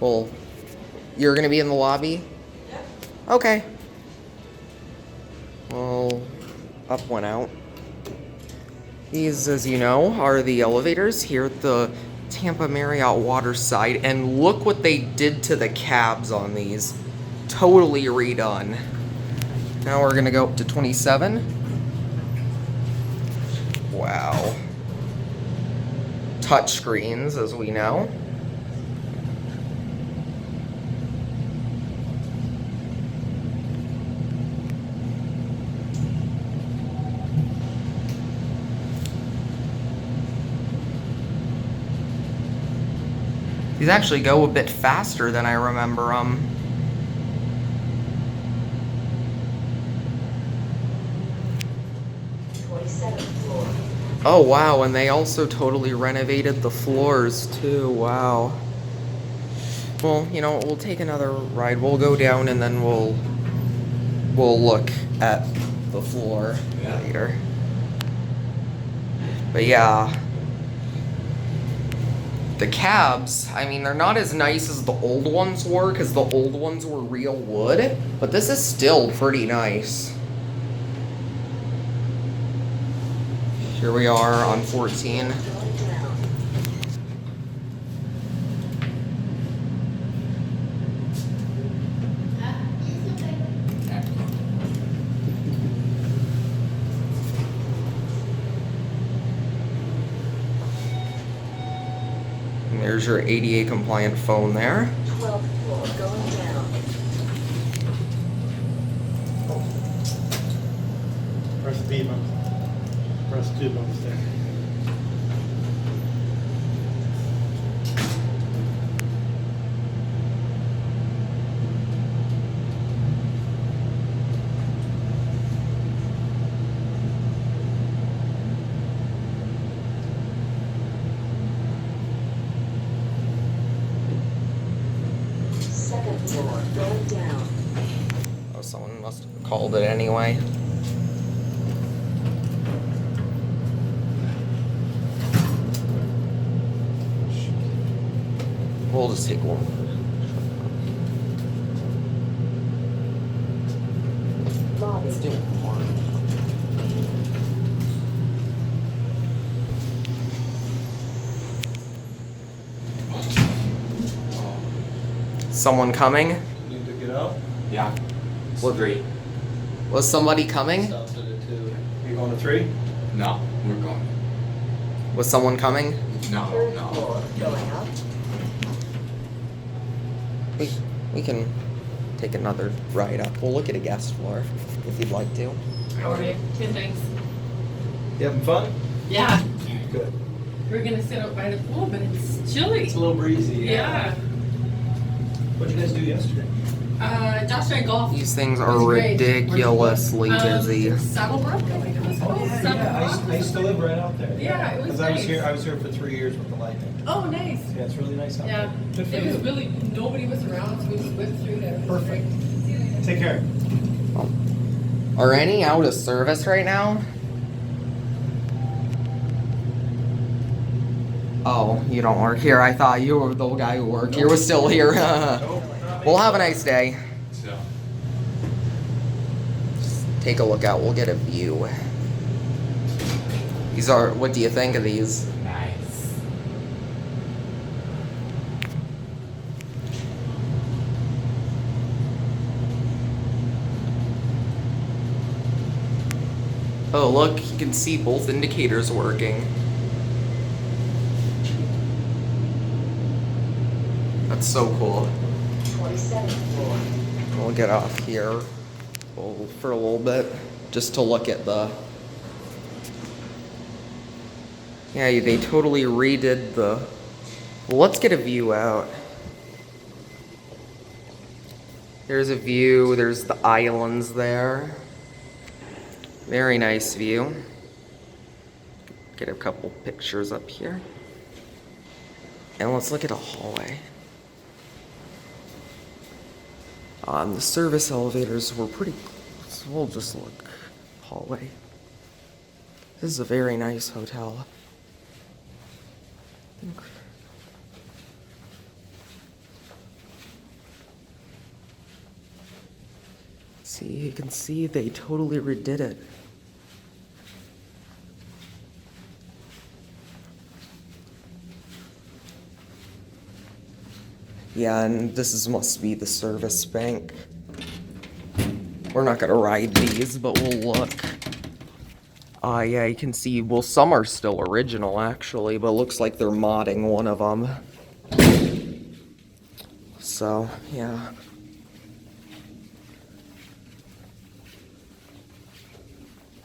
Well, you're gonna be in the lobby? Yep. Okay. Well, up went out. These, as you know, are the elevators here at the Tampa Marriott Waterside, and look what they did to the cabs on these. Totally redone. Now we're gonna go up to 27. Wow. Touch screens, as we know. These actually go a bit faster than I remember them. Oh wow, and they also totally renovated the floors too, wow. Well, you know, we'll take another ride. We'll go down and then we'll look at the floor later. But yeah. The cabs, I mean, they're not as nice as the old ones were, because the old ones were real wood, but this is still pretty nice. Here we are on 14. And there's your ADA compliant phone there. 12th floor going down. Press B button. Press 2 buttons there. Second floor going down. Oh, someone must have called it anyway. We'll just take one. Lobby. Let's do one. Someone coming? Need to get out? Yeah. What? 3. Was somebody coming? Stops at a 2. You going to 3? No, we're going. Was someone coming? No, Third no. floor going up. We can take another ride up. We'll look at a guest floor if you'd like to. How are you? Good, thanks. You having fun? Yeah. Good. We're gonna sit out by the pool, but it's chilly. It's a little breezy. Yeah. What'd you guys do yesterday? Josh and I golfed. These things It are was great. ridiculously busy. Saddlebrook, I think it was called. I used to live right out there. Yeah, it was Because nice. I was here for 3 years with the Lightning. Oh, nice. Yeah, it's really nice out Yeah. there. Good for It was you. really, nobody was around, so we just whipped through there. It was Perfect. great. Take care. Are any out of service right now? Oh, you don't work here. I thought you were the guy who worked here was still here. Well, have a nice day. So, Take a look out. We'll get a view. These are, what do you think of these? nice. Oh, look, you can see both indicators working. That's so cool. 27th floor. We'll get off here for a little bit, just to look at the... Yeah, they totally redid the... Well, let's get a view out. There's a view, there's the islands there. Very nice view. Get a couple pictures up here. And let's look at a hallway. The service elevators were pretty close. So we'll just look. Hallway. This is a very nice hotel. See, you can see they totally redid it. Yeah, and must be the service bank. We're not gonna ride these, but we'll look. Yeah, you can see, well, some are still original, actually, but it looks like they're modding one of them. So, yeah.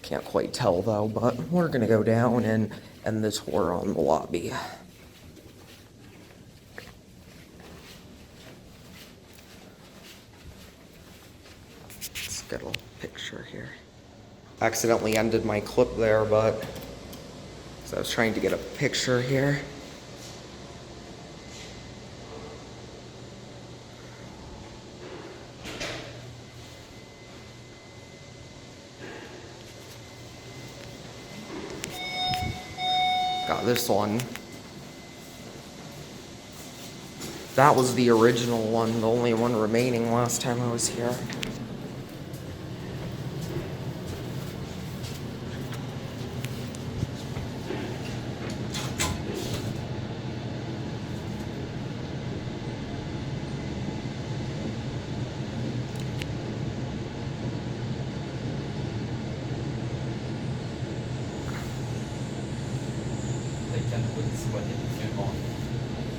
Can't quite tell, though, but we're gonna go down and end the tour on the lobby. Let's get a picture here. Accidentally ended my clip there, but so I was trying to get a picture here. Got this one. That was the original one, the only one remaining last time I was here.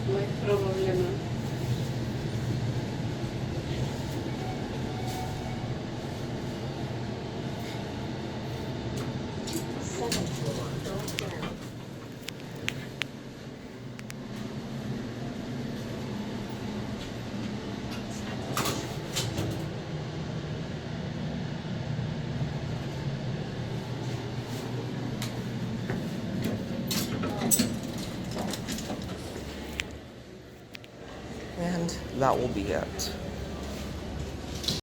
Ouais, probablement. Second floor, going down. And that will be it.